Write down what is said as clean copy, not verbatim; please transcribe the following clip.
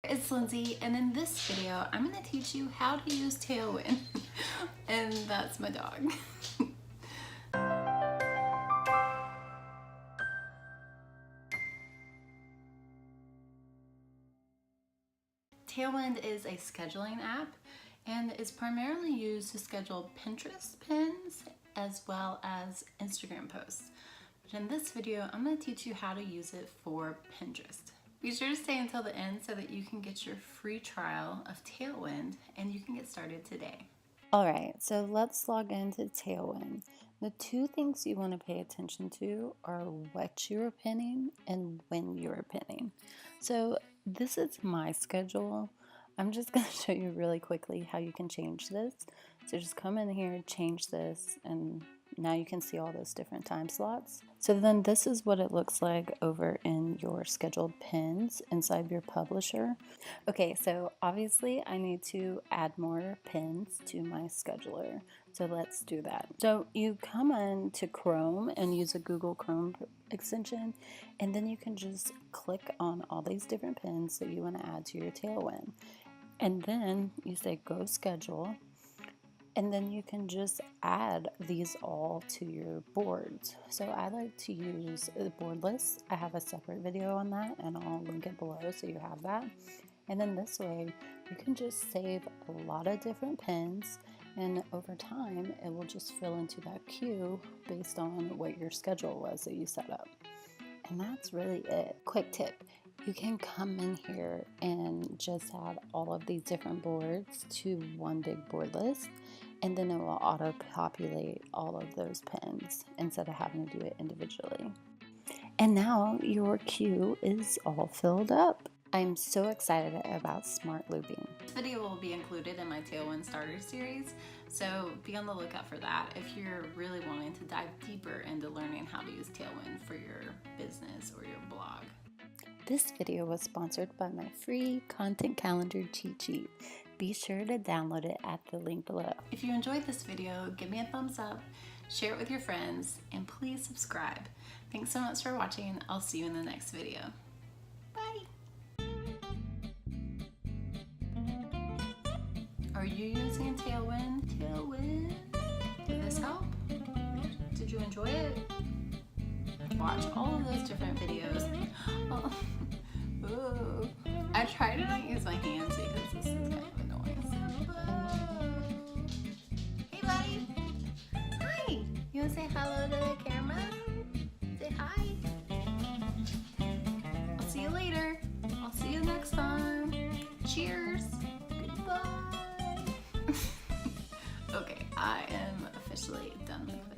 It's Lindsay, and in this video I'm going to teach you how to use Tailwind. And that's my dog. Tailwind is a scheduling app and is primarily used to schedule Pinterest pins as well as Instagram posts. But in this video I'm going to teach you how to use it for Pinterest. Be sure to stay until the end so that you can get your free trial of Tailwind and you can get started today. Alright, so let's log into Tailwind. The two things you want to pay attention to are what you're pinning and when you're pinning. So this is my schedule. I'm just going to show you really quickly how you can change this. So just come in here, change this, and now you can see all those different time slots. So then this is what it looks like over in your scheduled pins inside your publisher. Okay, so obviously I need to add more pins to my scheduler. So let's do that. So you come in to Chrome and use a Google Chrome extension, and then you can just click on all these different pins that you want to add to your Tailwind. And then you say go schedule. And then you can just add these all to your boards. So I like to use the board list. I have a separate video on that and I'll link it below so you have that. And then this way you can just save a lot of different pins, and over time it will just fill into that queue based on what your schedule was that you set up. And that's really it. Quick tip. You can come in here and just add all of these different boards to one big board list, and then it will auto-populate all of those pins instead of having to do it individually. And now your queue is all filled up. I'm so excited about smart looping. This video will be included in my Tailwind Starter Series, so be on the lookout for that if you're really wanting to dive deeper into learning how to use Tailwind for your business or your blog. This video was sponsored by my free content calendar cheat sheet. Be sure to download it at the link below. If you enjoyed this video, give me a thumbs up, share it with your friends, and please subscribe. Thanks so much for watching. I'll see you in the next video. Bye! Are you using Tailwind? Tailwind? Did this help? Did you enjoy it? Watch all of those different videos. Oh. Ooh. I try to not use my hands because this is kind of annoying. Hey buddy! Hi! You wanna say hello to the camera? Say hi! I'll see you later. I'll see you next time. Cheers! Goodbye! Okay, I am officially done with it.